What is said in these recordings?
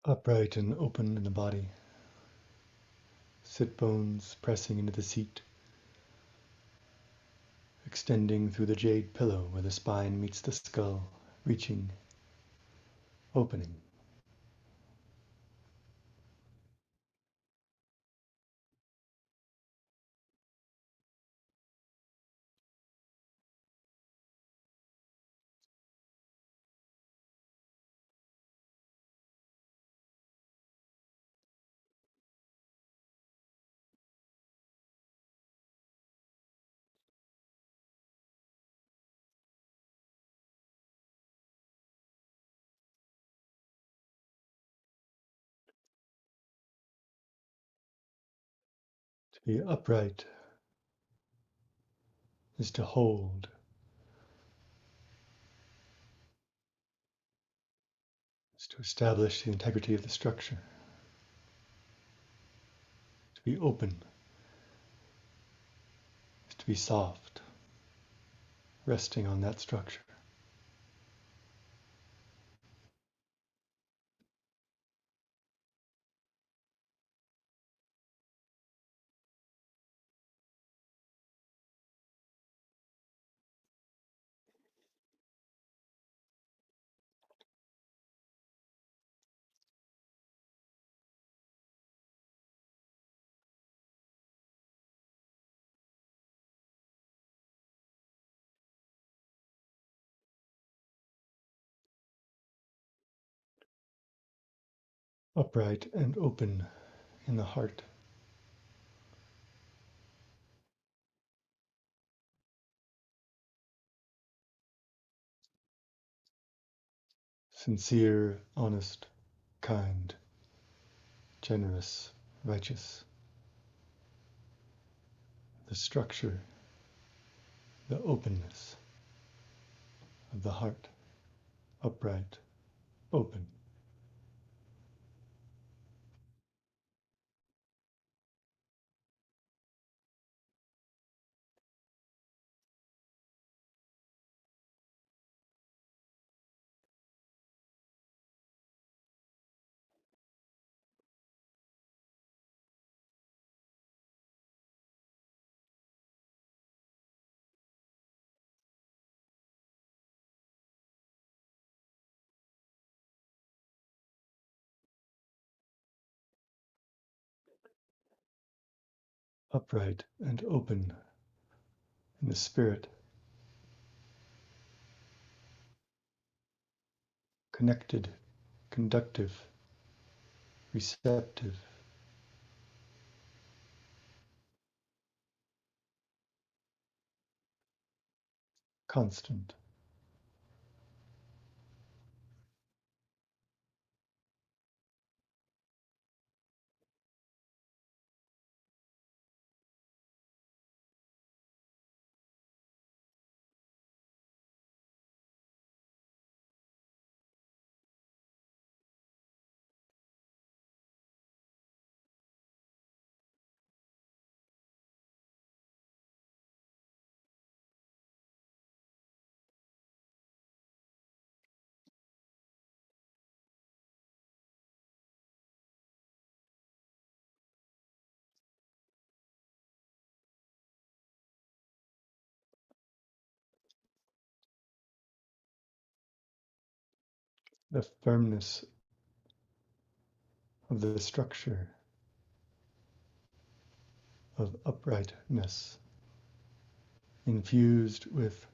Upright and open in the body. Sit bones pressing into the seat, extending through the jade pillow where the spine meets the skull, reaching, opening. To be upright is to hold, is to establish the integrity of the structure. To be open is to be soft, resting on that structure. Upright and open in the heart. Sincere, honest, kind, generous, righteous. The structure, the openness of the heart. Upright, open. Upright and open in the spirit. Connected, conductive, receptive. Constant. The firmness of the structure of uprightness, infused with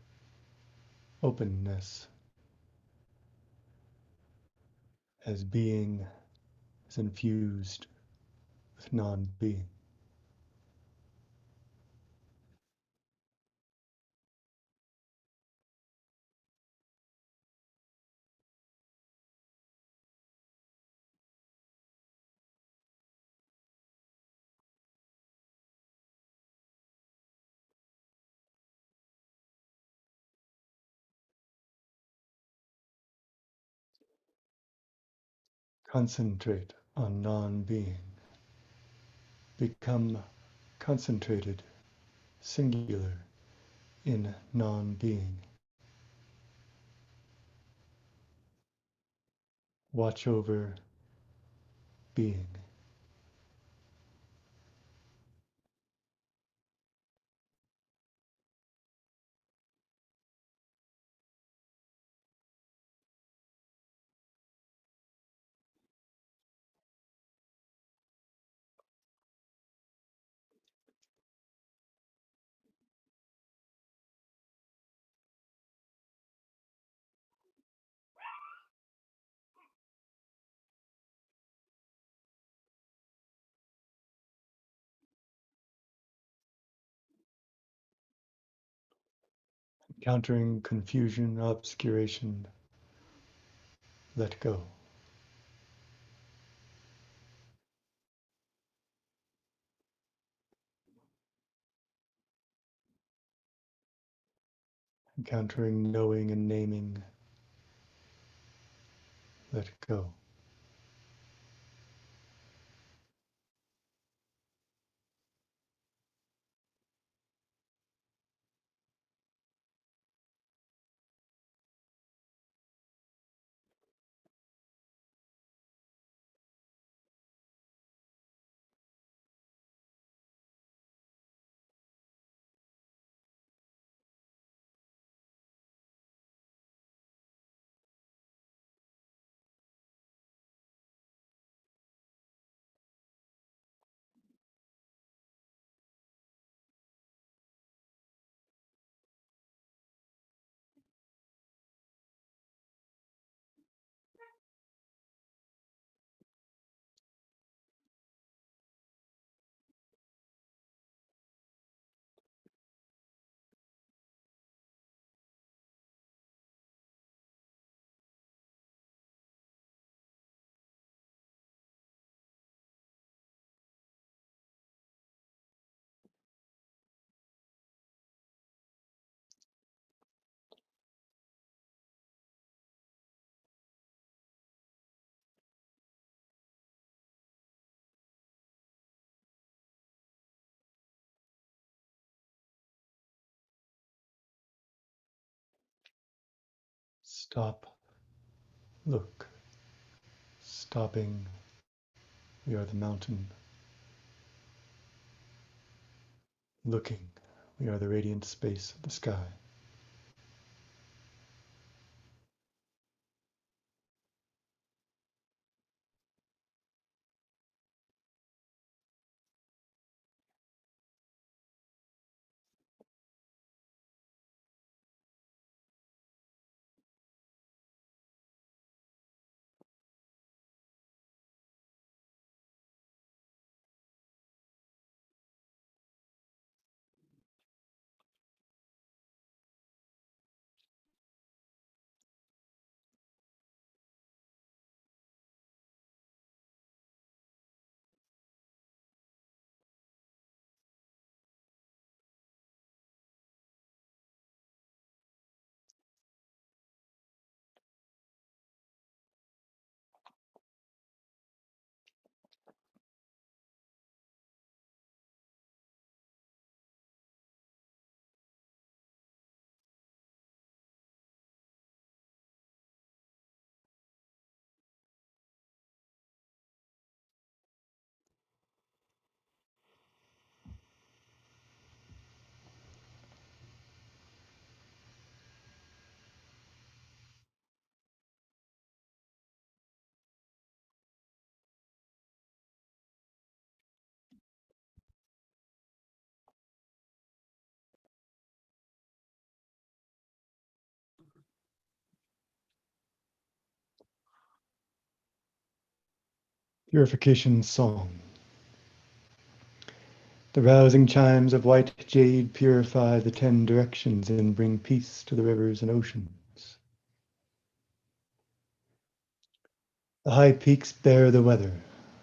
openness, as being is infused with non-being. Concentrate on non-being. Become concentrated, singular in non-being. Watch over being. Encountering confusion, obscuration, let go. Encountering knowing and naming, let go. Stop, look, stopping, we are the mountain. Looking, we are the radiant space of the sky. Purification Song. The rousing chimes of white jade purify the 10 directions and bring peace to the rivers and oceans. The high peaks bear the weather,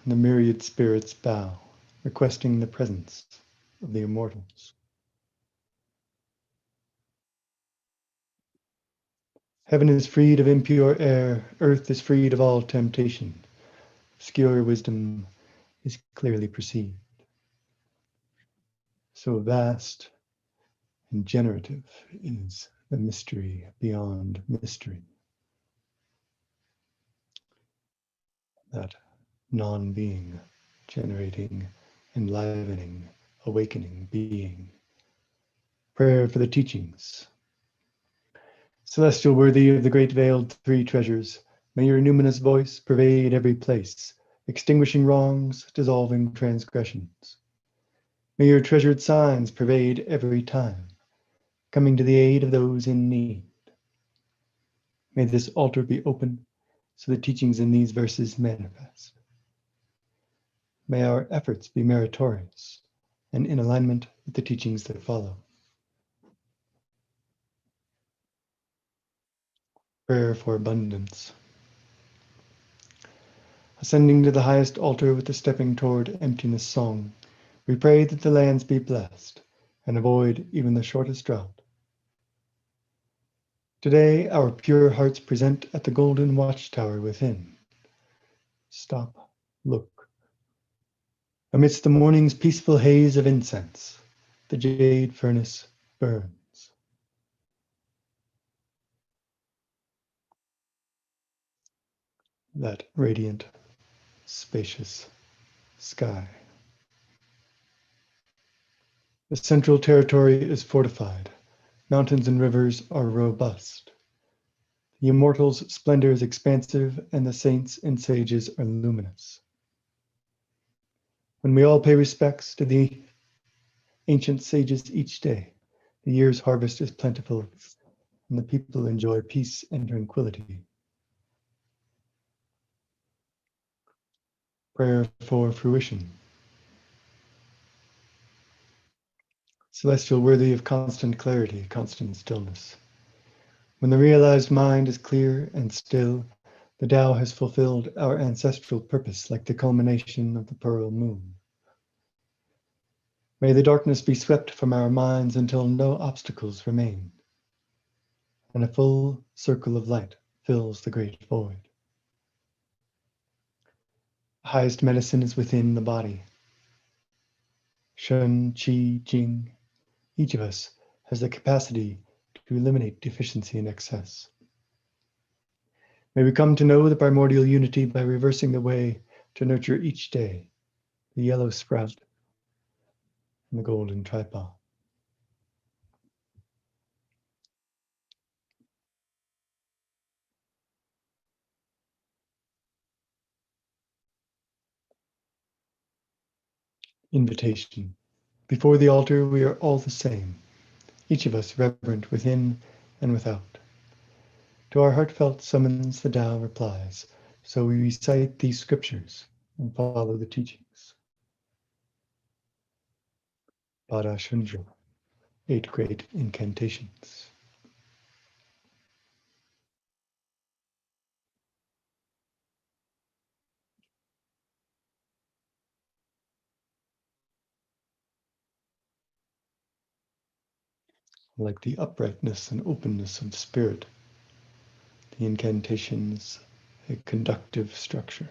and the myriad spirits bow, requesting the presence of the immortals. Heaven is freed of impure air, earth is freed of all temptation. Obscure wisdom is clearly perceived. So vast and generative is the mystery beyond mystery, that non-being, generating, enlivening, awakening being. Prayer for the teachings. Celestial worthy of the great veiled three treasures, may your numinous voice pervade every place, extinguishing wrongs, dissolving transgressions. May your treasured signs pervade every time, coming to the aid of those in need. May this altar be open so the teachings in these verses manifest. May our efforts be meritorious and in alignment with the teachings that follow. Prayer for abundance. Ascending to the highest altar with the stepping toward emptiness song, we pray that the lands be blessed and avoid even the shortest drought. Today, our pure hearts present at the golden watchtower within. Stop, look. Amidst the morning's peaceful haze of incense, the jade furnace burns. That radiant, spacious sky. The central territory is fortified. Mountains and rivers are robust. The immortal's splendor is expansive, and the saints and sages are luminous. When we all pay respects to the ancient sages each day, the year's harvest is plentiful, and the people enjoy peace and tranquility. Prayer for fruition. Celestial worthy of constant clarity, constant stillness. When the realized mind is clear and still, the Tao has fulfilled our ancestral purpose like the culmination of the pearl moon. May the darkness be swept from our minds until no obstacles remain, and a full circle of light fills the great void. The highest medicine is within the body. Shun, Qi, Jing. Each of us has the capacity to eliminate deficiency and excess. May we come to know the primordial unity by reversing the way to nurture each day, the yellow sprout and the golden tripod. Invitation. Before the altar, we are all the same, each of us reverent within and without. To our heartfelt summons, the Tao replies, so we recite these scriptures and follow the teachings. Pada Shunjo, 8 great incantations. Like the uprightness and openness of spirit, the incantations, a conductive structure.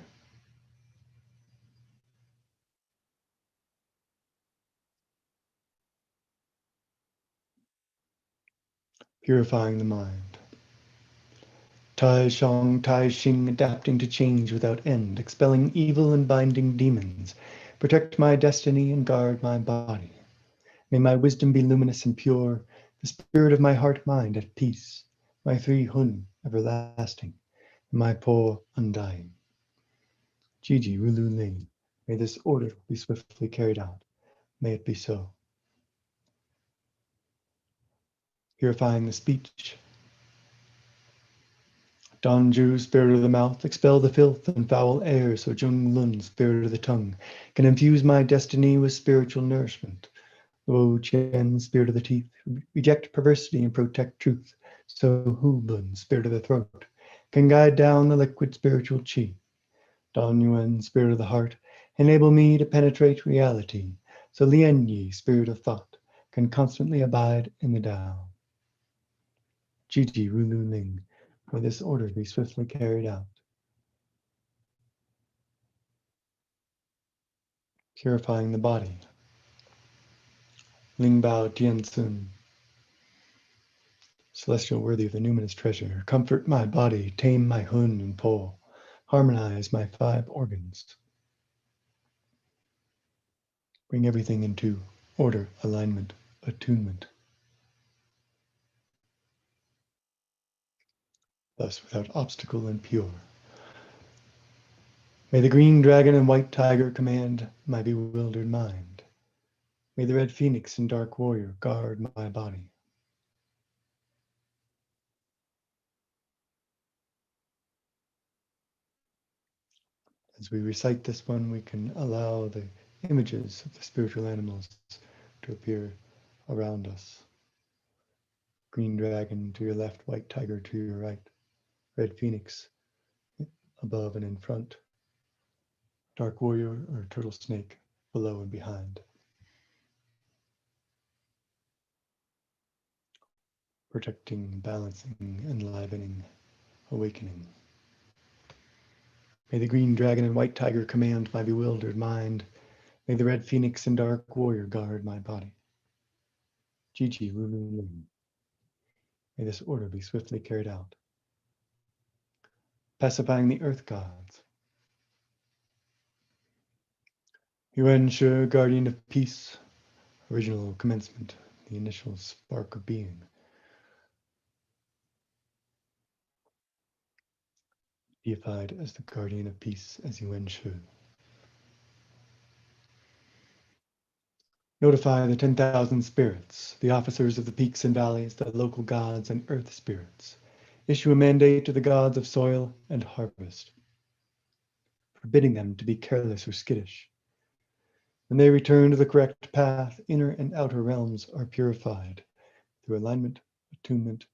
Purifying the mind. Tai Shang, Tai Xing, adapting to change without end, expelling evil and binding demons. Protect my destiny and guard my body. May my wisdom be luminous and pure, the spirit of my heart-mind at peace, my 3 Hun everlasting, and my Po undying. Jiji Rulu Ling, may this order be swiftly carried out. May it be so. Purifying the speech. Danju, spirit of the mouth, expel the filth and foul air so Jung Lun, spirit of the tongue, can infuse my destiny with spiritual nourishment. Luo Qian, spirit of the teeth, reject perversity and protect truth, so Hu Bun, spirit of the throat, can guide down the liquid spiritual qi. Dan Yuan, spirit of the heart, enable me to penetrate reality, so Lian Yi, spirit of thought, can constantly abide in the Tao. Jiji Rulu Ling, may this order be swiftly carried out. Purifying the body. Ling Bao Tian Sun. Celestial worthy of the numinous treasure, comfort my body, tame my Hun and Po, harmonize my 5 organs. Bring everything into order, alignment, attunement. Thus without obstacle and pure. May the green dragon and white tiger command my bewildered mind. May the red phoenix and dark warrior guard my body. As we recite this one, we can allow the images of the spiritual animals to appear around us. Green dragon to your left, white tiger to your right, red phoenix above and in front, dark warrior or turtle snake below and behind. Protecting, balancing, enlivening, awakening. May the green dragon and white tiger command my bewildered mind. May the red phoenix and dark warrior guard my body. Jiji Lulu Lin. May this order be swiftly carried out. Pacifying the earth gods. Yuan Shi, guardian of peace, original commencement, the initial spark of being. Deified as the guardian of peace as Yuan Shi. Notify the 10,000 spirits, the officers of the peaks and valleys, the local gods and earth spirits. Issue a mandate to the gods of soil and harvest, forbidding them to be careless or skittish. When they return to the correct path, inner and outer realms are purified through alignment, attunement,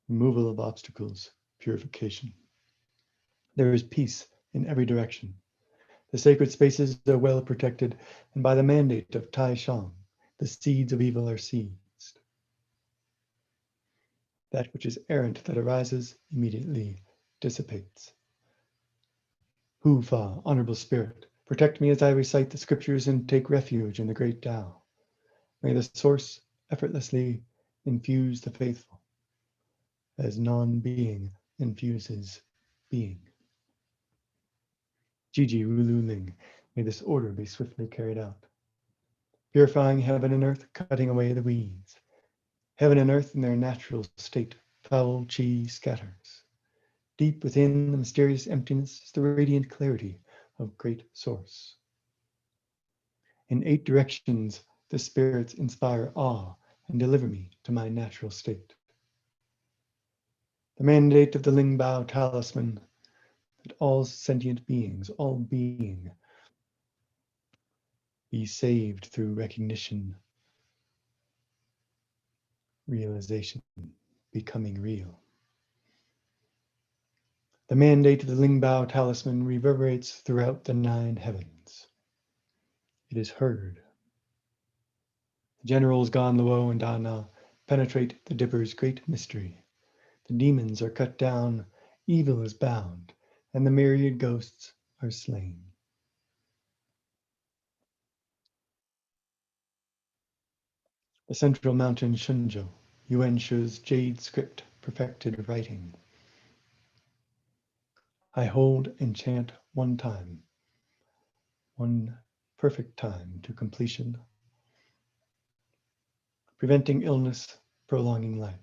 removal of obstacles, purification. There is peace in every direction. The sacred spaces are well protected, and by the mandate of Tai Shang, the seeds of evil are seized. That which is errant that arises immediately dissipates. Hu Fa, honorable spirit, protect me as I recite the scriptures and take refuge in the great Tao. May the source effortlessly infuse the faithful, as non-being infuses being. Jiji Rulu Ling, may this order be swiftly carried out. Purifying heaven and earth, cutting away the weeds. Heaven and earth in their natural state, foul chi scatters. Deep within the mysterious emptiness is the radiant clarity of great source. In 8 directions, the spirits inspire awe and deliver me to my natural state. The mandate of the Ling Bao talisman, that all sentient beings, all being, be saved through recognition, realization, becoming real. The mandate of the Ling Bao talisman reverberates throughout the 9 heavens. It is heard. The generals Gan Luo and Da Na penetrate the Dipper's great mystery. The demons are cut down, evil is bound, and the myriad ghosts are slain. The central mountain Shunzhou, Yuan Shi's jade script, perfected writing. I hold and chant one time, one perfect time to completion, preventing illness, prolonging life.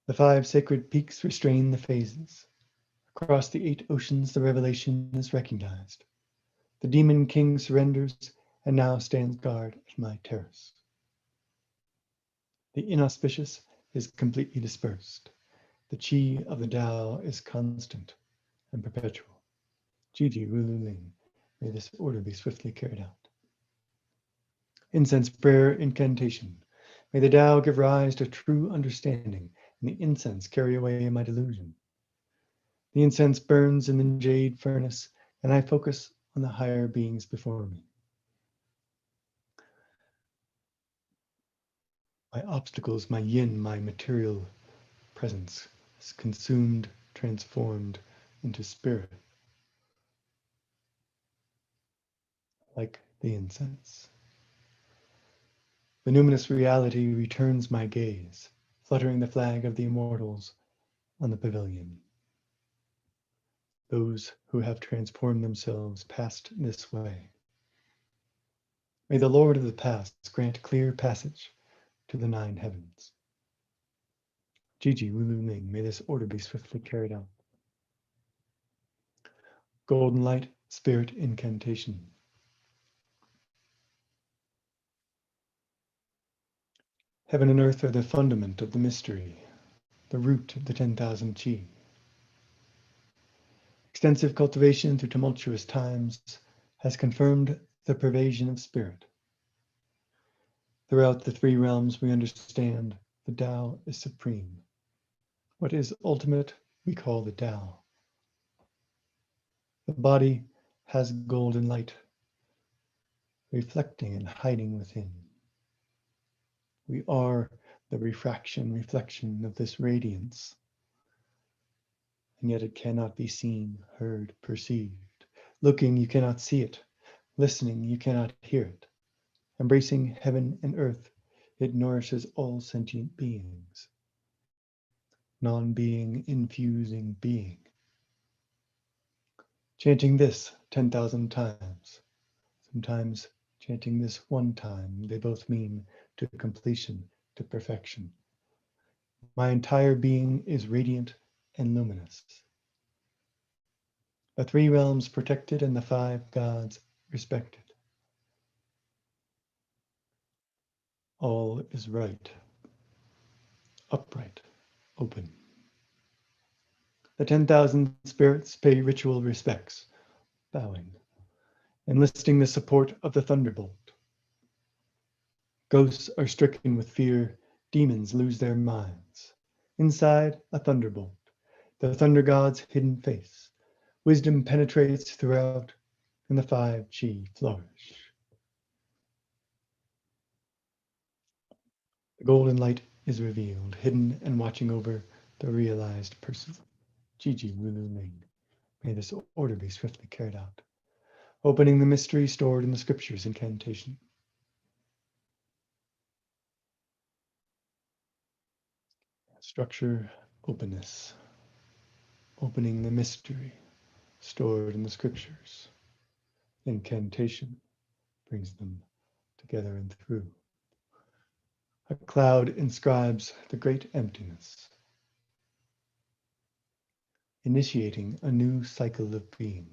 The 5 sacred peaks restrain the phases. Across the 8 oceans, the revelation is recognized. The demon king surrenders and now stands guard at my terrace. The inauspicious is completely dispersed. The chi of the Tao is constant and perpetual. Jiji Rulu Ling, may this order be swiftly carried out. Incense prayer incantation. May the Tao give rise to true understanding, and the incense carry away my delusion. The incense burns in the jade furnace, and I focus on the higher beings before me. My obstacles, my yin, my material presence is consumed, transformed into spirit, like the incense. The numinous reality returns my gaze, fluttering the flag of the immortals on the pavilion. Those who have transformed themselves passed this way. May the Lord of the past grant clear passage to the 9 heavens. Jiji Wulu Ning, may this order be swiftly carried out. Golden light, spirit incantation. Heaven and earth are the fundament of the mystery, the root of the 10,000 chi. Extensive cultivation through tumultuous times has confirmed the pervasion of spirit. Throughout the 3 realms, we understand the Tao is supreme. What is ultimate, we call the Tao. The body has golden light, reflecting and hiding within. We are the reflection of this radiance, and yet it cannot be seen, heard, perceived. Looking, you cannot see it. Listening, you cannot hear it. Embracing heaven and earth, it nourishes all sentient beings. Non-being infusing being. Chanting this 10,000 times. Sometimes chanting this 1 time, they both mean to completion, to perfection. My entire being is radiant and luminous. The 3 realms protected and the 5 gods respected. All is right, upright, open. The 10,000 spirits pay ritual respects, bowing, enlisting the support of the thunderbolt. Ghosts are stricken with fear, demons lose their minds. Inside, a thunderbolt, the thunder god's hidden face. Wisdom penetrates throughout, and the 5 chi flourish. The golden light is revealed, hidden and watching over the realized person. Jiji Wulu Ling. May this order be swiftly carried out. Opening the mystery stored in the scriptures incantation. Structure, openness. Opening the mystery stored in the scriptures. Incantation brings them together and through. A cloud inscribes the great emptiness, initiating a new cycle of being.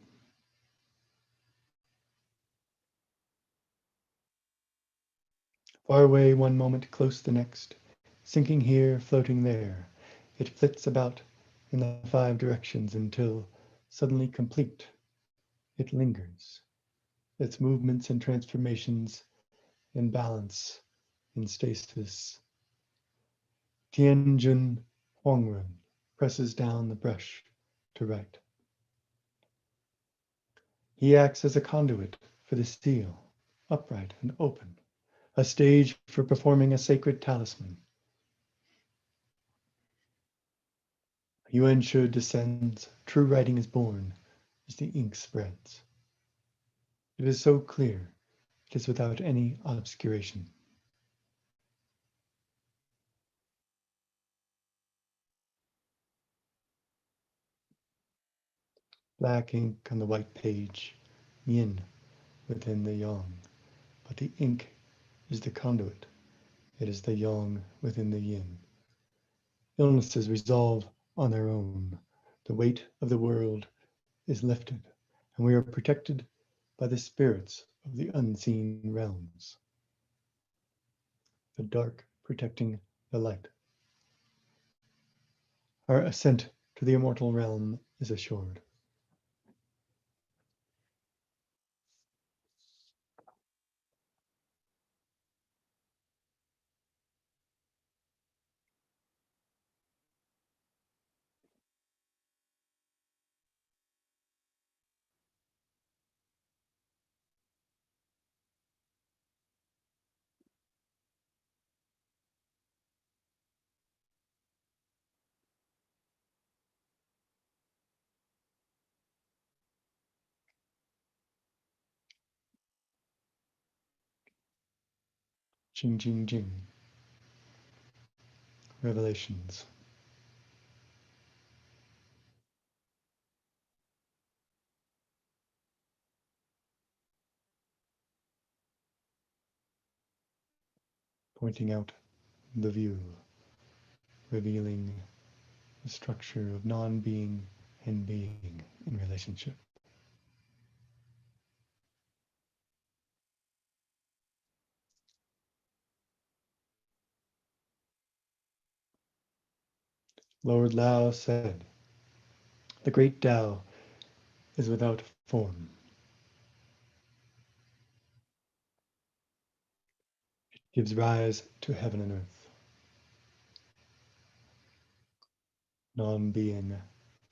Far away one moment, close the next, sinking here, floating there. It flits about in the 5 directions until, suddenly complete, it lingers. Its movements and transformations in balance, in stasis. Tianjun Huangrun presses down the brush to write. He acts as a conduit for the steel, upright and open, a stage for performing a sacred talisman. Yuan Shu descends, true writing is born as the ink spreads. It is so clear, it is without any obscuration. Black ink on the white page, yin within the yang, but the ink is the conduit. It is the yang within the yin. Illnesses resolve on their own. The weight of the world is lifted, and we are protected by the spirits of the unseen realms. The dark protecting the light. Our ascent to the immortal realm is assured. Jing Jing Jing. Revelations. pointing out the view, revealing the structure of non-being and being in relationship. Lord Lao said, "The great Tao is without form. It gives rise to heaven and earth. Non-being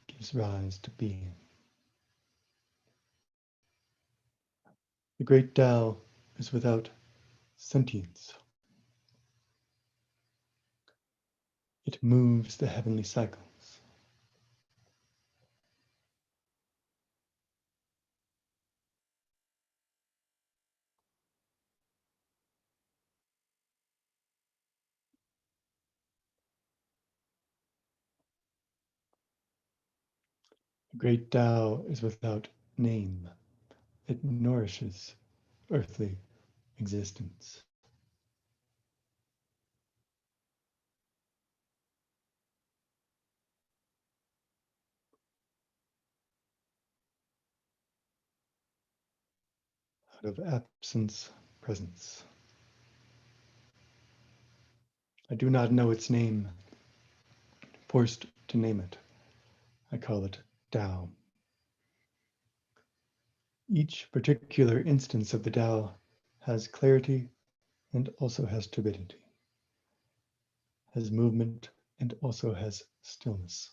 gives rise to being. The great Tao is without sentience. It moves the heavenly cycles. The great Tao is without name. It nourishes earthly existence. Out of absence, presence. I do not know its name. Forced to name it, I call it Tao. Each particular instance of the Tao has clarity and also has turbidity, has movement and also has stillness.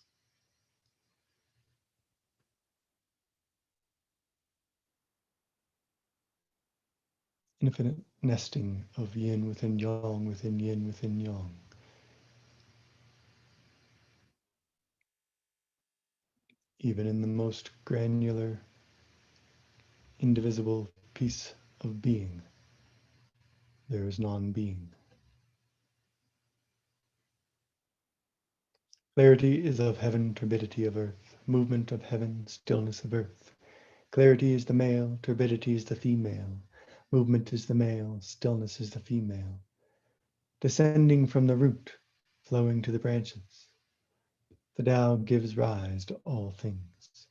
Infinite nesting of yin within yang within yin within yang. Even in the most granular, indivisible piece of being, there is non-being. Clarity is of heaven, turbidity of earth, movement of heaven, stillness of earth. Clarity is the male, turbidity is the female, movement is the male, stillness is the female. Descending from the root, flowing to the branches, the Tao gives rise to all things.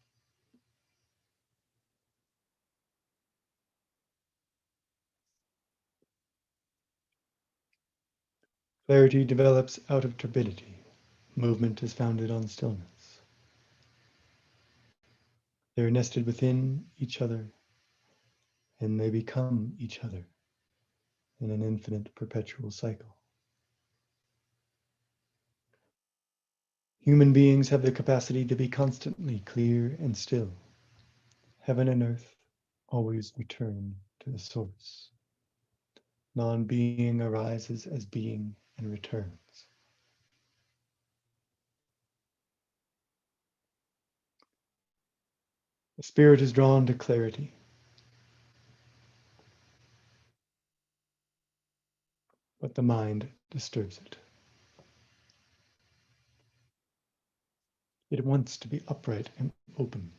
Clarity develops out of turbidity. Movement is founded on stillness. They are nested within each other, and they become each other in an infinite perpetual cycle. Human beings have the capacity to be constantly clear and still. Heaven and earth always return to the source. Non-being arises as being and returns. The spirit is drawn to clarity. But the mind disturbs it. It wants to be upright and open,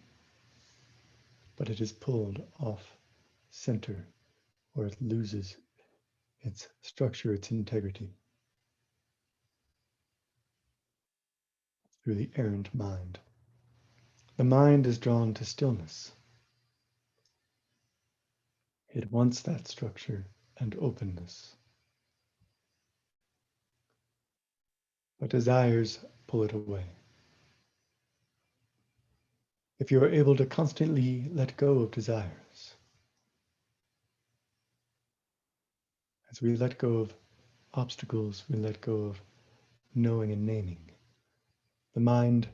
but it is pulled off center, or it loses its structure, its integrity, through the errant mind. The mind is drawn to stillness. It wants that structure and openness. But desires pull it away. If you are able to constantly let go of desires, as we let go of obstacles, we let go of knowing and naming, the mind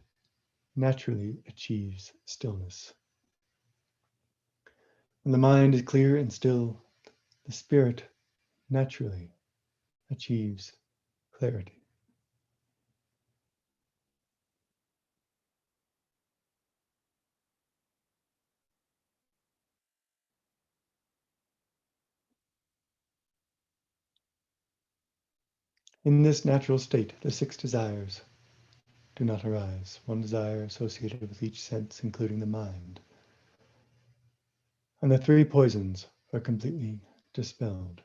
naturally achieves stillness. When the mind is clear and still, the spirit naturally achieves clarity. In this natural state, the six desires do not arise, one desire associated with each sense, including the mind. And the three poisons are completely dispelled,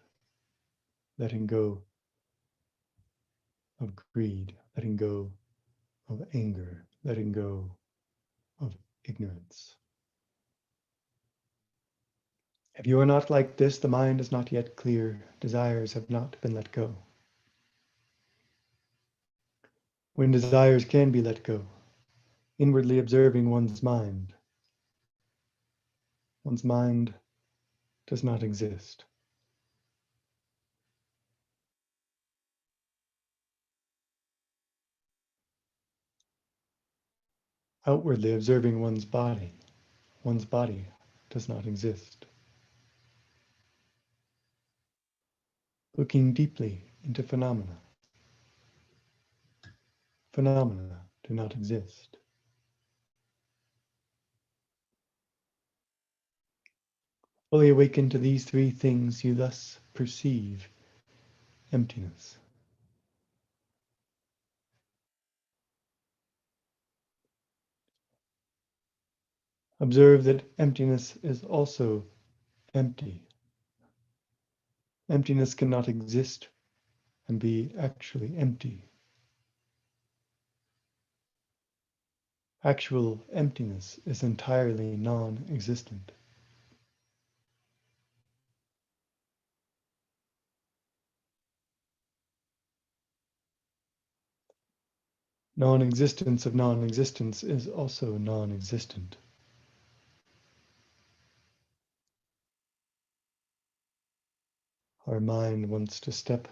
letting go of greed, letting go of anger, letting go of ignorance. If you are not like this, the mind is not yet clear, desires have not been let go. When desires can be let go, inwardly observing one's mind does not exist. Outwardly observing one's body does not exist. Looking deeply into phenomena do not exist. Fully awakened to these three things, you thus perceive emptiness. Observe that emptiness is also empty. Emptiness cannot exist and be actually empty. Actual emptiness is entirely non-existent. Non-existence of non-existence is also non-existent. Our mind wants to step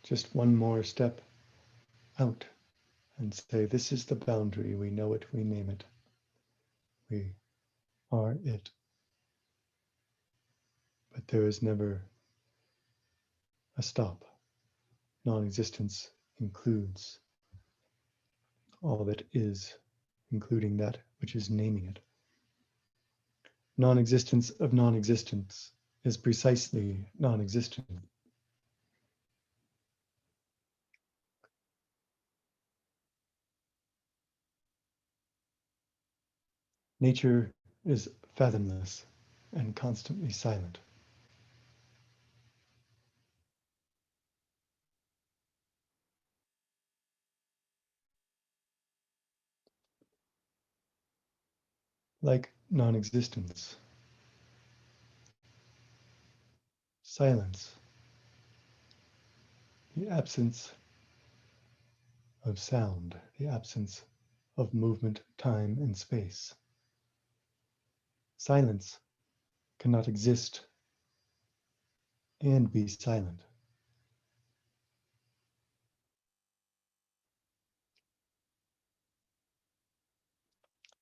just one more step out and say, this is the boundary, we know it, we name it. We are it. But there is never a stop. Non-existence includes all that is, including that which is naming it. Non-existence of non-existence is precisely non-existent. Nature is fathomless and constantly silent. Like non-existence, silence, the absence of sound, the absence of movement, time, and space. Silence cannot exist and be silent.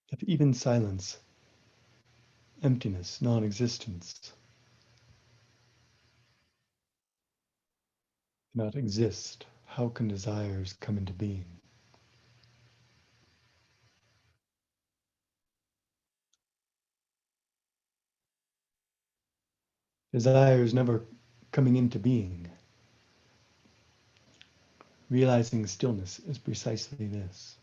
If even silence, emptiness, non-existence cannot exist, how can desires come into being? Desires never coming into being. Realizing stillness is precisely this.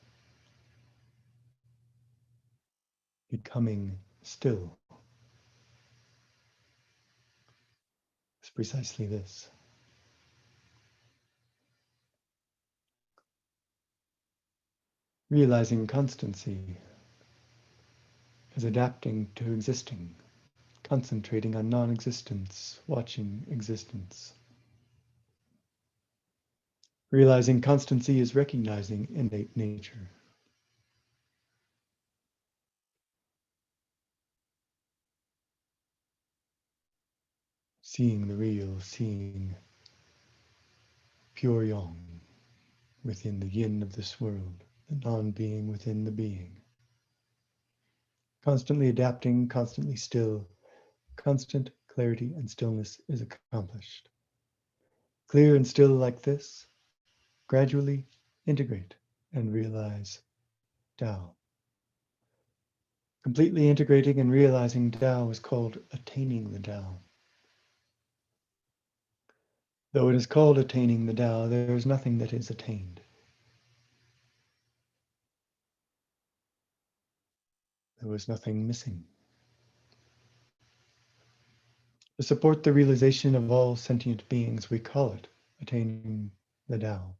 Becoming still is precisely this. Realizing constancy is adapting to existing, concentrating on non-existence, watching existence. Realizing constancy is recognizing innate nature. Seeing the real, seeing pure yang within the yin of this world, the non-being within the being. Constantly adapting, constantly still, constant clarity and stillness is accomplished. Clear and still like this, gradually integrate and realize Tao. Completely integrating and realizing Tao is called attaining the Tao. Though it is called attaining the Tao, there is nothing that is attained. There was nothing missing. To support the realization of all sentient beings, we call it attaining the Tao.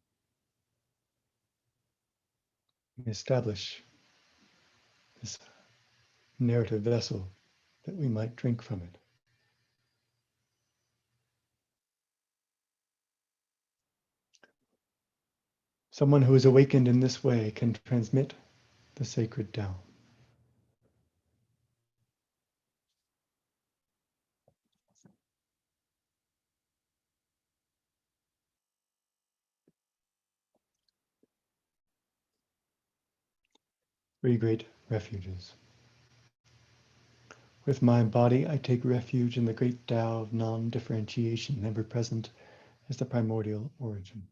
We establish this narrative vessel that we might drink from it. Someone who is awakened in this way can transmit the sacred Tao. Three great refuges. With my body, I take refuge in the great Tao of non-differentiation, ever present as the primordial origin.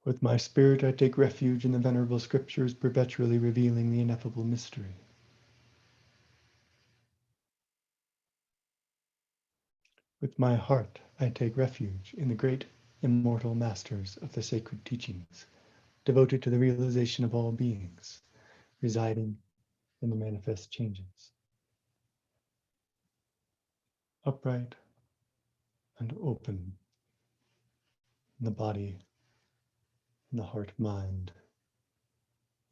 With my spirit, I take refuge in the venerable scriptures, perpetually revealing the ineffable mystery. With my heart, I take refuge in the great immortal masters of the sacred teachings, devoted to the realization of all beings, residing in the manifest changes. Upright and open in the body, in the heart, mind,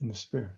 in the spirit.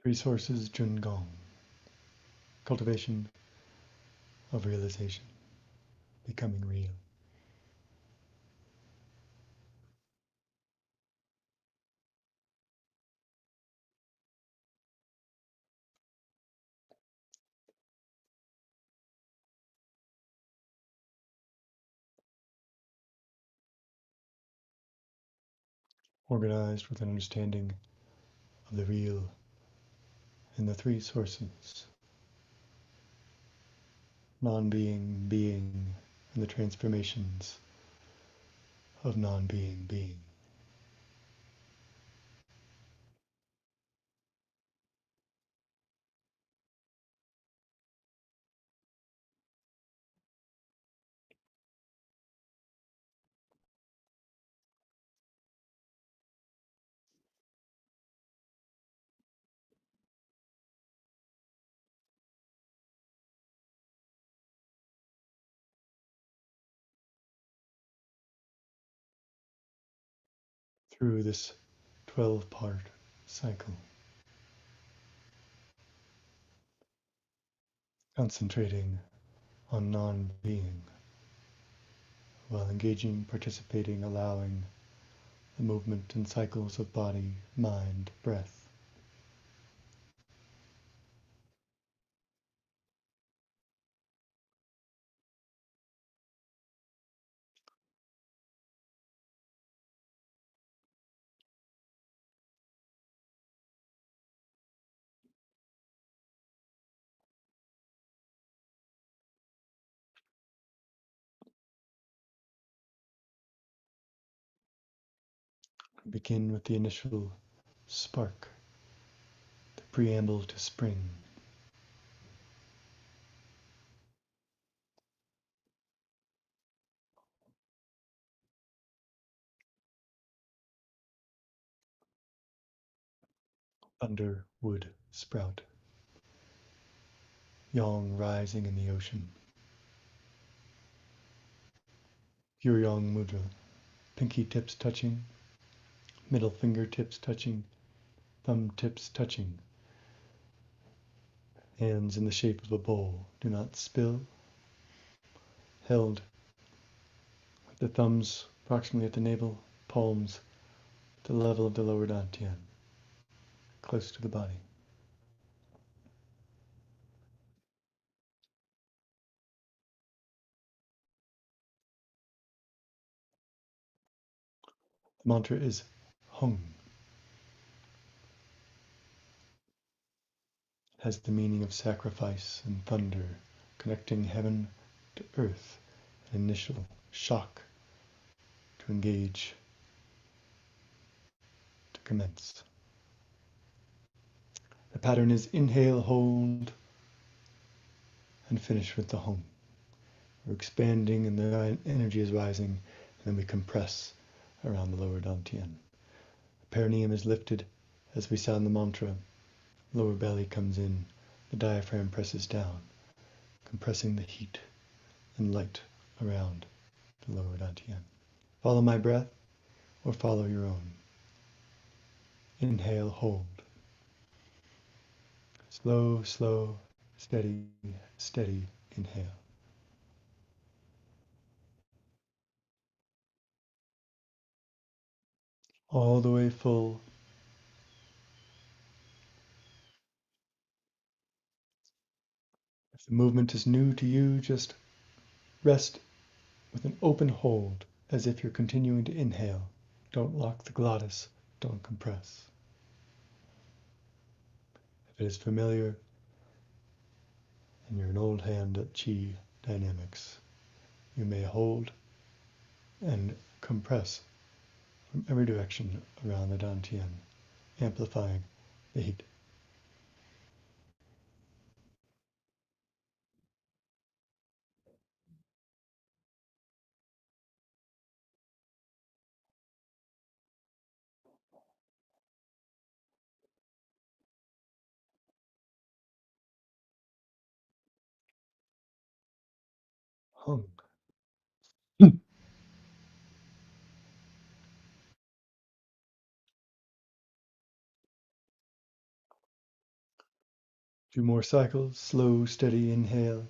Resources Jun Gong. Cultivation of realization, becoming real. Organized with an understanding of the real and the three sources, non-being, being, and the transformations of non-being, being. Through this 12-part cycle, concentrating on non-being, while engaging, participating, allowing the movement and cycles of body, mind, breath. Begin with the initial spark, the preamble to spring. thunder would sprout. Yang rising in the ocean. Purification Mudra. Pinky tips touching, middle fingertips touching, thumb tips touching. Hands in the shape of a bowl. Do not spill. Held with the thumbs approximately at the navel, palms at the level of the lower dantian, close to the body. The mantra is Hung. It has the meaning of sacrifice and thunder, connecting heaven to earth, an initial shock to engage, to commence. The pattern is inhale, hold, and finish with the Hung. We're expanding and the energy is rising, and then we compress around the lower dantian. The perineum is lifted as we sound the mantra. Lower belly comes in, the diaphragm presses down, compressing the heat and light around the lower dantian. Follow my breath or follow your own. Inhale, hold. Slow, slow, steady, steady, inhale. All the way full. If the movement is new to you, just rest with an open hold, as if you're continuing to inhale. Don't lock the glottis, don't compress. If it is familiar, and you're an old hand at chi dynamics, you may hold and compress from every direction around the dantian, amplifying the heat. Hung. Two more cycles, slow, steady inhale.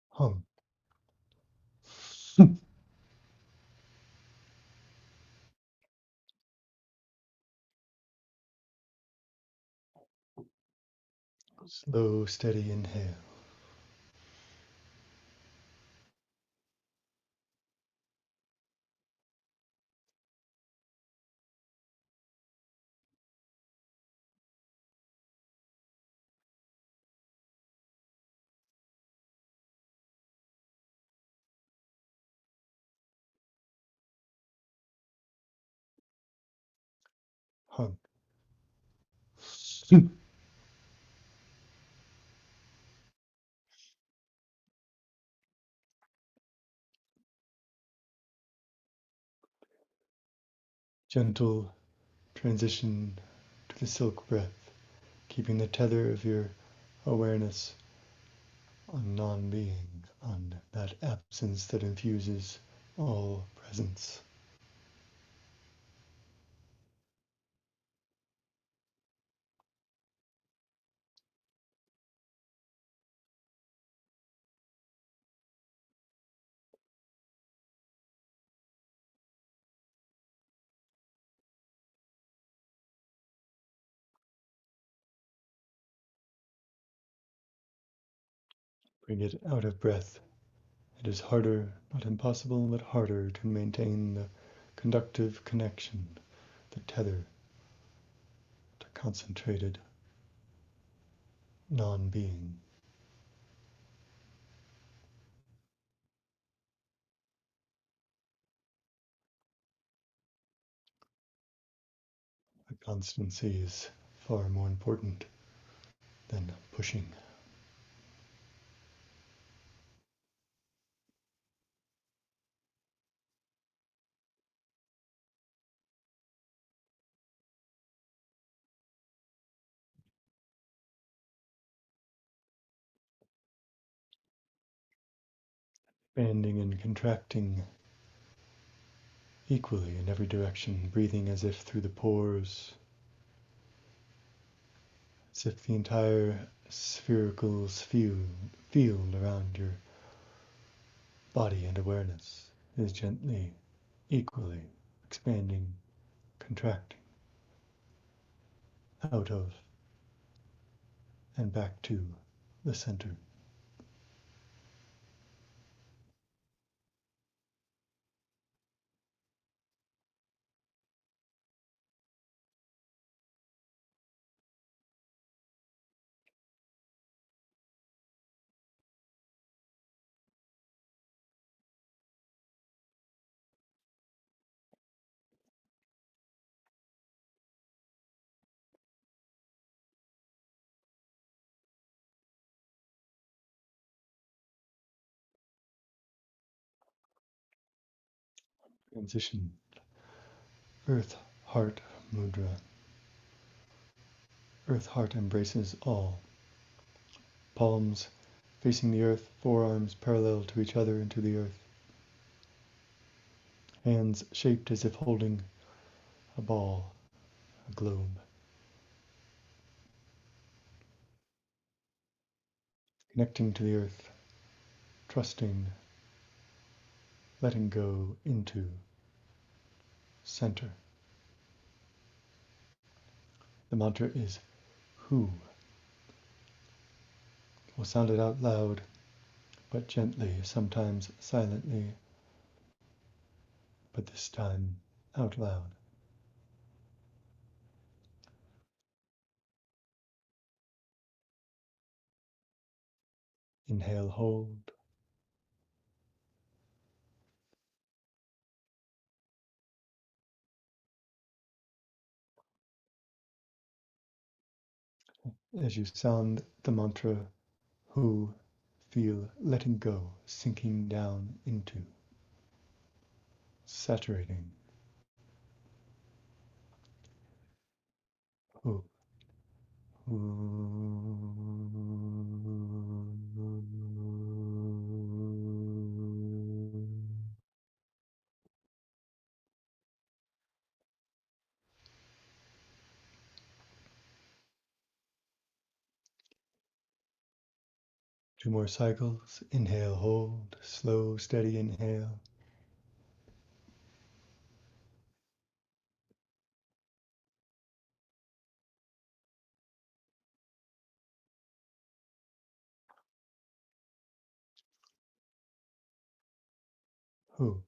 Hung. Slow, steady inhale. Hung. Gentle transition to the silk breath, keeping the tether of your awareness on non-being, on that absence that infuses all presence. Bring it out of breath. It is harder, not impossible, but harder to maintain the conductive connection, the tether to concentrated non-being. The constancy is far more important than pushing. Expanding and contracting equally in every direction, breathing as if through the pores, as if the entire spherical field around your body and awareness is gently, equally expanding, contracting, out of and back to the center. Transition. Earth Heart Mudra. Earth Heart embraces all. Palms facing the earth, forearms parallel to each other into the earth. Hands shaped as if holding a ball, a globe. Connecting to the earth, trusting, letting go into center. The mantra is who. We'll sound it out loud, but gently, sometimes silently, but this time out loud. Inhale, hold. As you sound the mantra who, feel letting go, sinking down into, saturating. Who. Two more cycles. Inhale, hold. Slow, steady inhale. Who.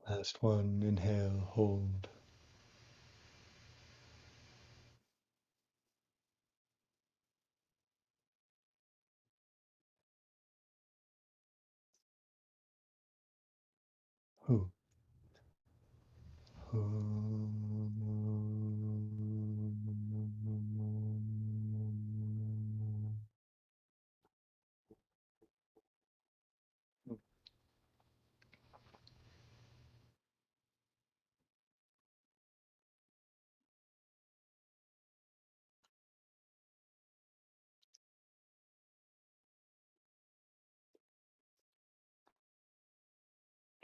Last one. Inhale, hold. Who.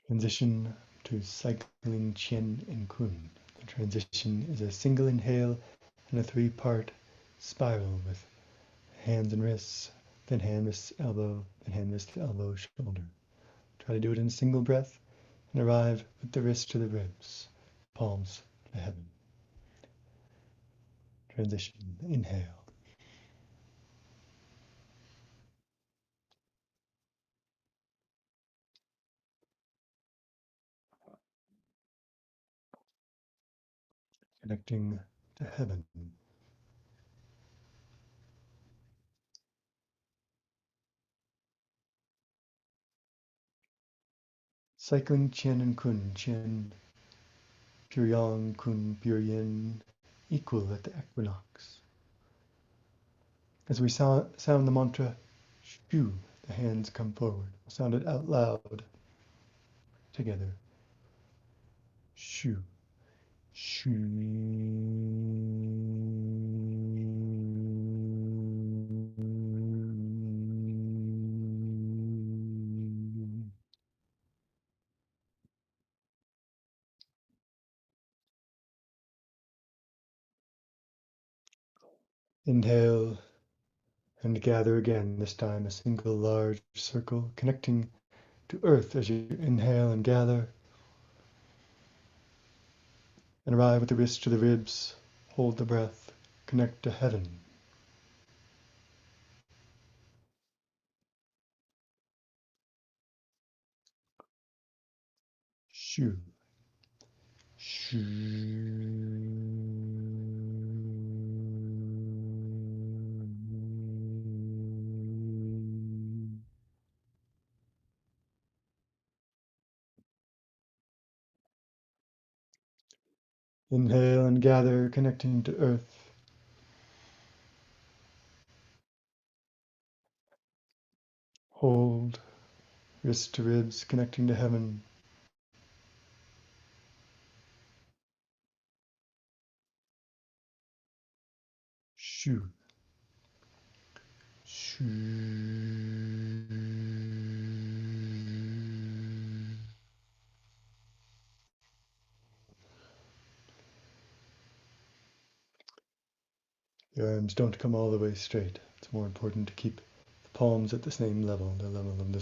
Transition to cycling Qian and Kun. The transition is a single inhale and a three-part spiral with hands and wrists, then hand, wrist, elbow, then hand, wrist, elbow, shoulder. Try to do it in a single breath and arrive with the wrist to the ribs, palms to heaven. Transition, inhale. connecting to heaven. Cycling Qian and Kun, Qian, pure yang, Kun, pure yin, equal at the equinox. As we sound the mantra, Shu, the hands come forward. We'll sound it out loud together. Shu, Shu. Inhale and gather again, this time a single large circle connecting to earth as you inhale and gather. And arrive with the wrist to the ribs, hold the breath, connect to heaven. Shu, Shu. Inhale and gather, connecting to earth. Hold, wrist to ribs, connecting to heaven. Shu, Shu. The arms don't come all the way straight. It's more important to keep the palms at the same level, the level of the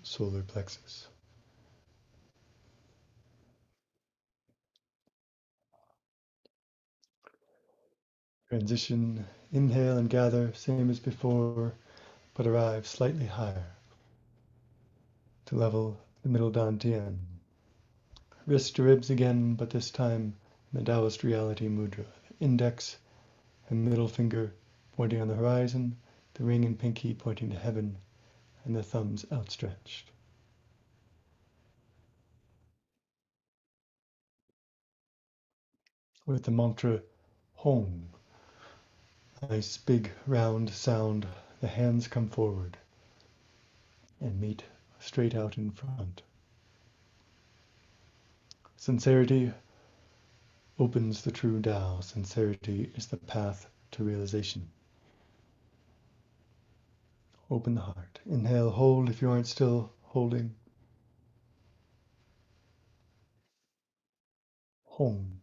solar plexus. Transition, inhale and gather, same as before, but arrive slightly higher to level the middle dantian. Wrist to ribs again, but this time in the Daoist reality mudra. Index and middle finger pointing on the horizon, the ring and pinky pointing to heaven, and the thumbs outstretched. With the mantra Home, nice big round sound, the hands come forward and meet straight out in front. Sincerity opens the true Tao. Sincerity is the path to realization. Open the heart. Inhale, hold if you aren't still holding. Home.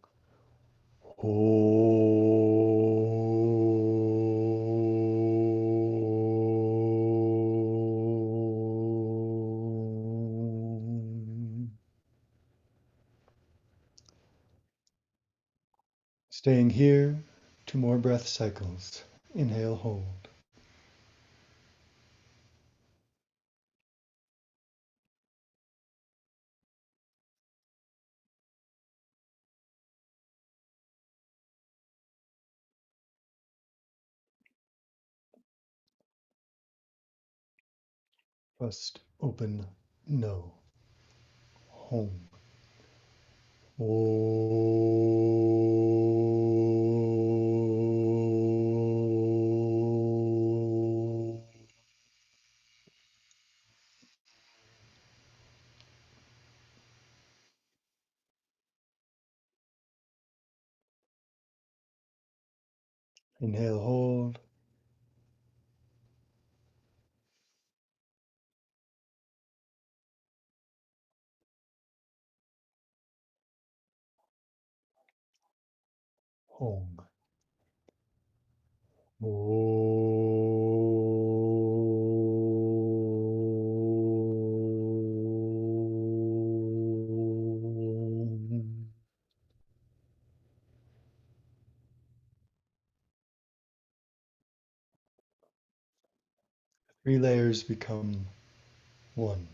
Staying here, 2 more breath cycles. Inhale, hold. First, open, no. Home. Inhale, hold. Home. Three layers become one,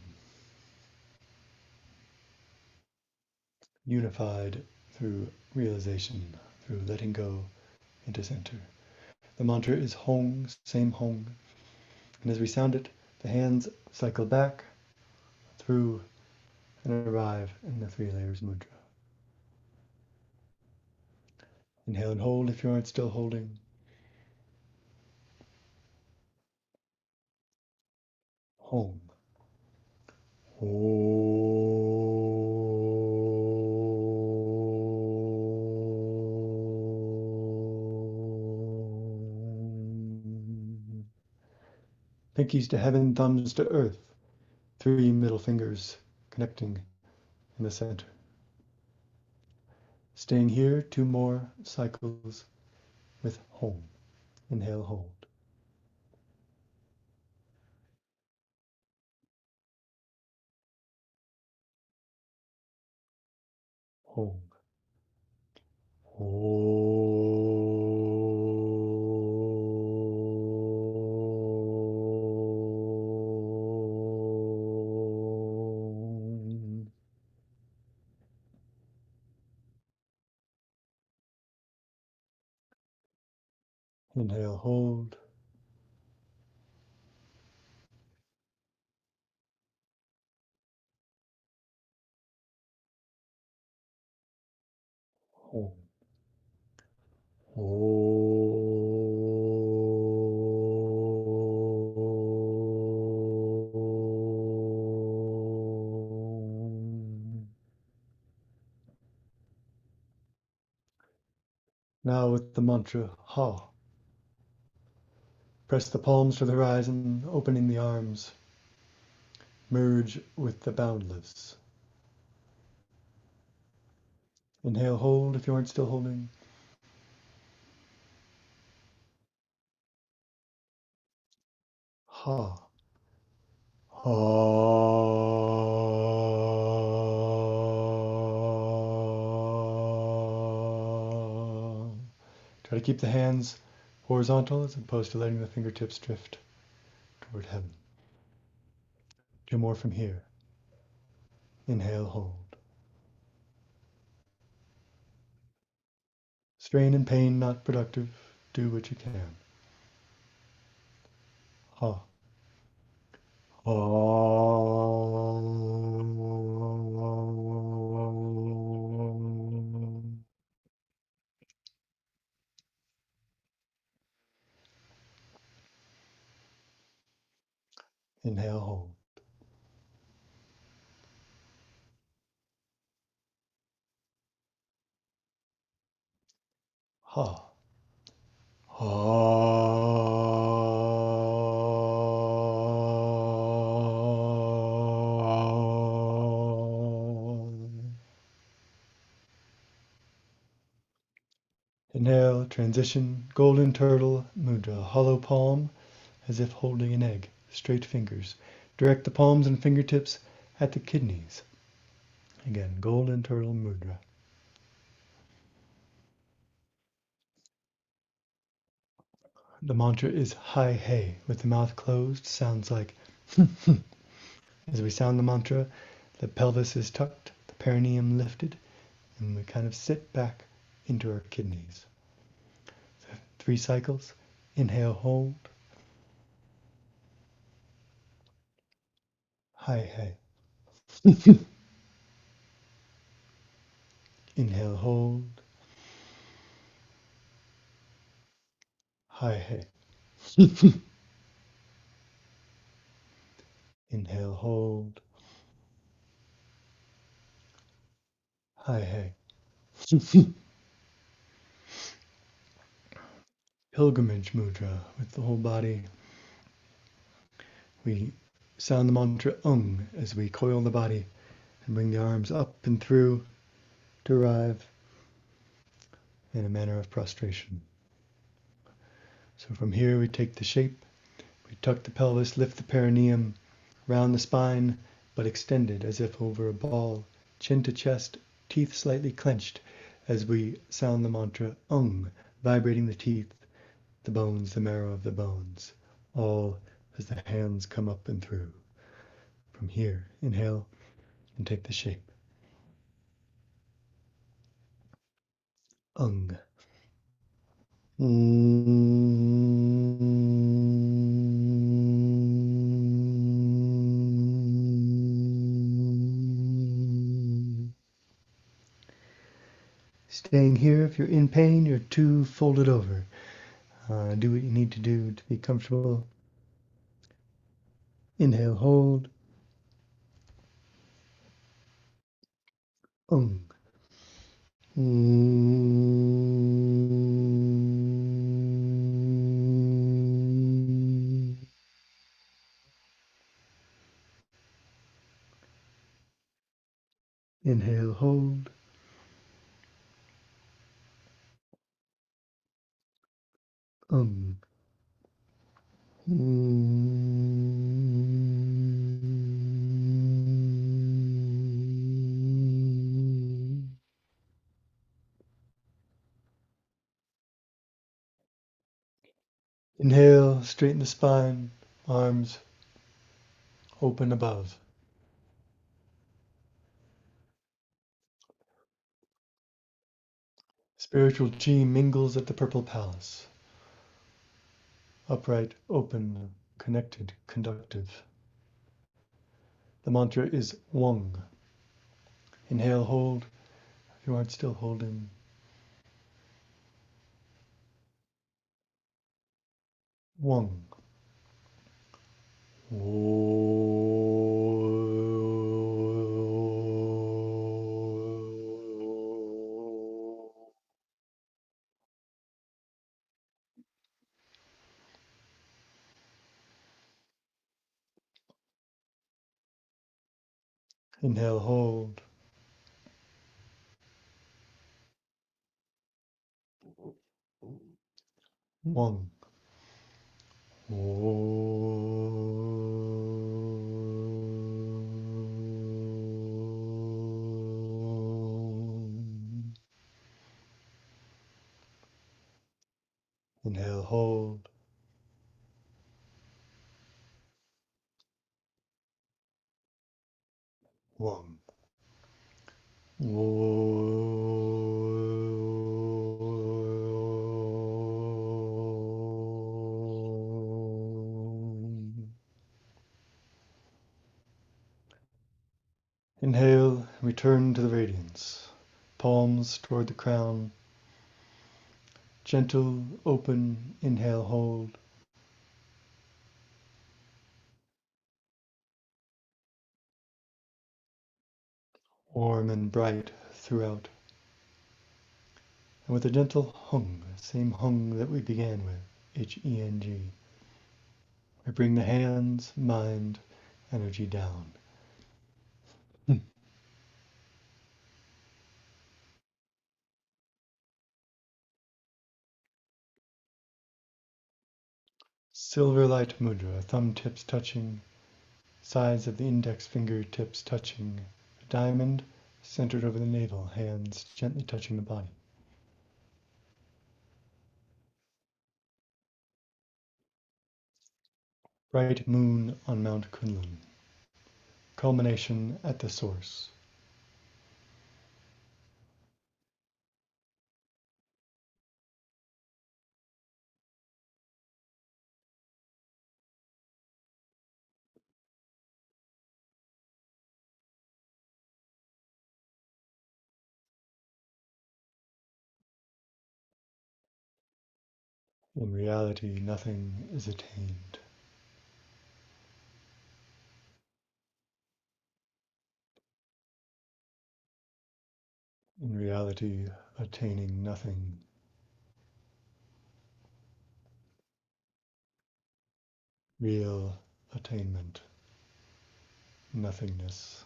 unified through realization, through letting go into center. The mantra is Hong, same Hong. And as we sound it, the hands cycle back through and arrive in the 3 layers mudra. Inhale and hold if you aren't still holding. Home. Pinkies to heaven, thumbs to earth. 3 middle fingers connecting in the center. Staying here, 2 more cycles with home. Inhale, hold. Home. Om. Inhale, hold. Home. Om. Now with the mantra Ha. Press the palms to the horizon, opening the arms. Merge with the boundless. Inhale, hold if you aren't still holding. Ha. Ha. Try to keep the hands horizontal as opposed to letting the fingertips drift toward heaven. 2 more from here. Inhale, hold. Strain and pain not productive. Do what you can. Ha. Om. Inhale, hold. Ha. Inhale, transition, golden turtle mudra, hollow palm as if holding an egg, straight fingers. Direct the palms and fingertips at the kidneys. Again, golden turtle mudra. The mantra is Hai He, with the mouth closed, sounds like as we sound the mantra, the pelvis is tucked, the perineum lifted, and we kind of sit back into our kidneys. So 3 cycles. Inhale, hold. Hai He. Inhale, hold. Hai He. Inhale, hold. Hai He. Pilgrimage mudra with the whole body. We sound the mantra as we coil the body and bring the arms up and through to arrive in a manner of prostration. So from here we take the shape, we tuck the pelvis, lift the perineum, round the spine, but extended as if over a ball, chin to chest, teeth slightly clenched as we sound the mantra vibrating the teeth, the bones, the marrow of the bones, all as the hands come up and through. From here, inhale and take the shape. Staying here, if you're in pain, you're two folded over. Do what you need to do to be comfortable. Inhale, hold. Inhale, hold. Inhale, straighten the spine, arms open above. Spiritual chi mingles at the purple palace. Upright, open, connected, conductive. The mantra is Wong. Inhale, hold. If you aren't still holding. Wong. Inhale, hold. Wong. Inhale, hold. Wong. Inhale, return to the radiance. Palms toward the crown. Gentle, open, inhale, hold. Warm and bright throughout. And with a gentle hung, same hung that we began with, H-E-N-G. I bring the hands, mind, energy down. Silver light mudra, thumb tips touching, sides of the index fingertips touching, a diamond centered over the navel, hands gently touching the body. Bright moon on Mount Kunlun, culmination at the source. In reality, nothing is attained. In reality, attaining nothing. Real attainment. Nothingness.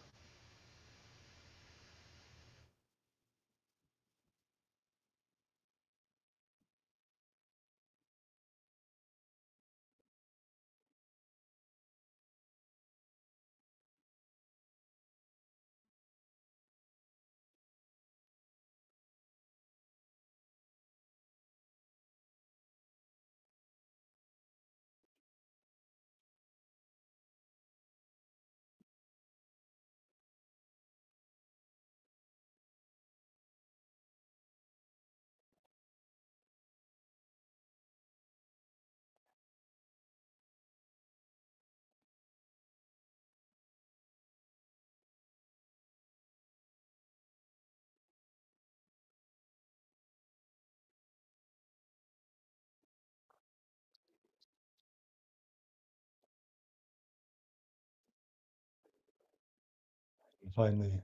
Finally,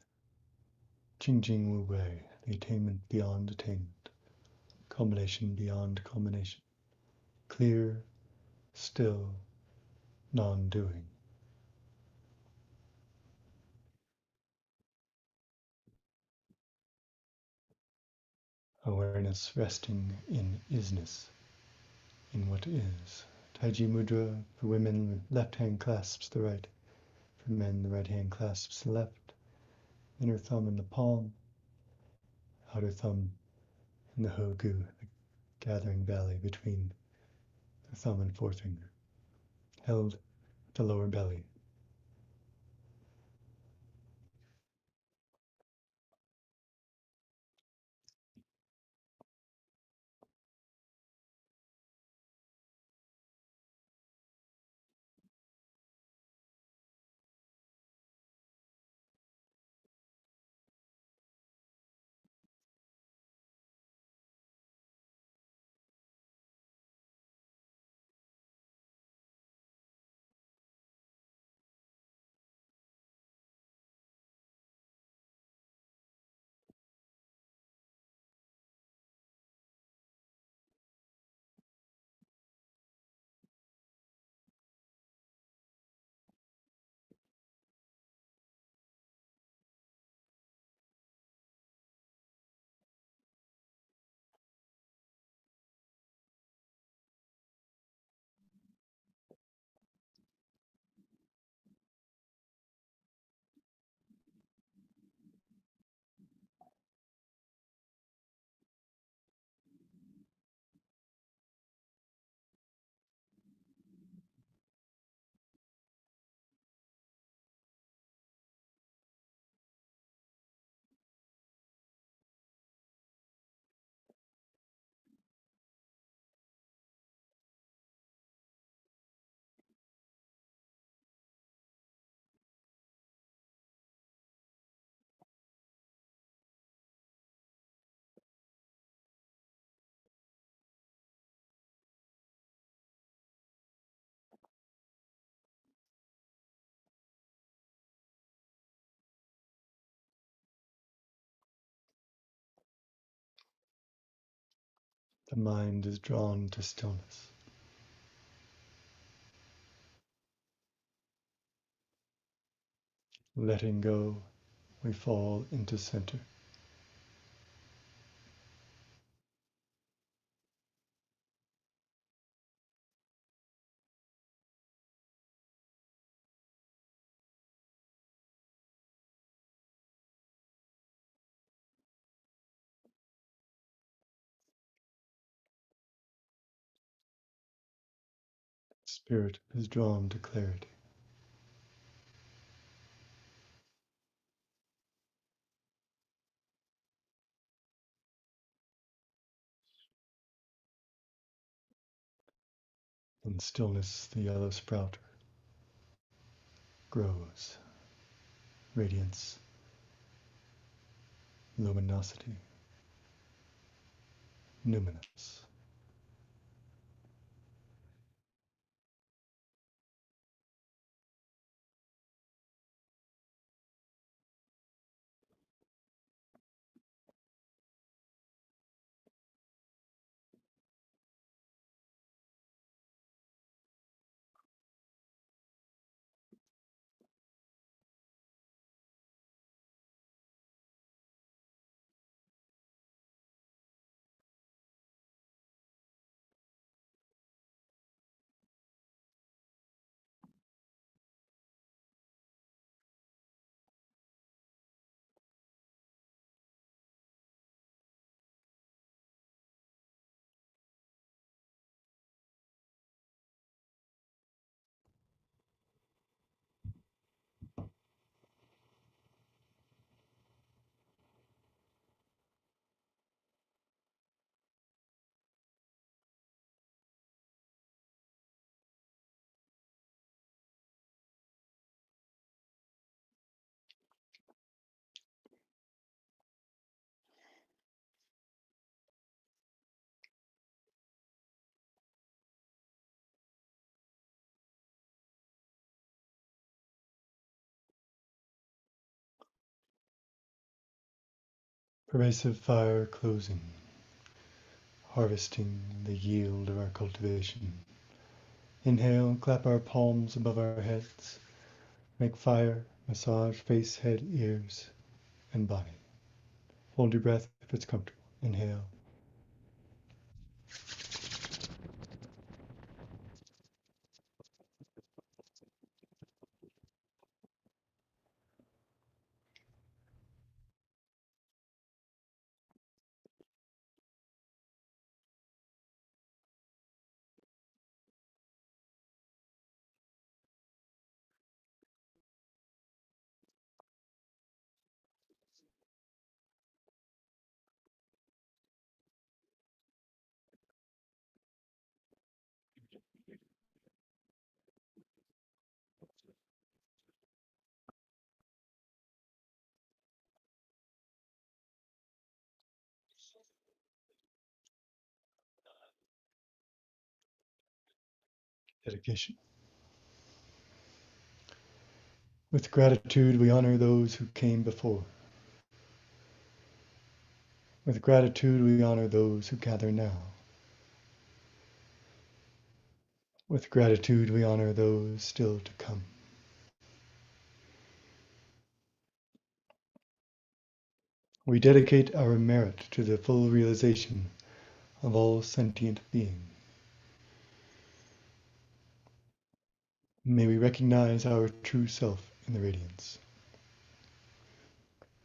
Jing Jing Wu Wei, the attainment beyond attainment, culmination beyond culmination, clear, still, non-doing. Awareness resting in isness, in what is. Taiji Mudra, for women, left hand clasps the right. For men, the right hand clasps the left. Inner thumb in the palm, outer thumb in the hogu, the gathering valley between the thumb and forefinger, held at the lower belly. The mind is drawn to stillness. Letting go, we fall into center. Spirit is drawn to clarity. In stillness, the yellow sprout grows. Radiance, luminosity, numinous. Pervasive fire closing, harvesting the yield of our cultivation. Inhale, clap our palms above our heads. Make fire, massage face, head, ears, and body. Hold your breath if it's comfortable. Inhale. Dedication. With gratitude, we honor those who came before. With gratitude, we honor those who gather now. With gratitude, we honor those still to come. We dedicate our merit to the full realization of all sentient being. May we recognize our true self in the radiance.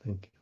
Thank you.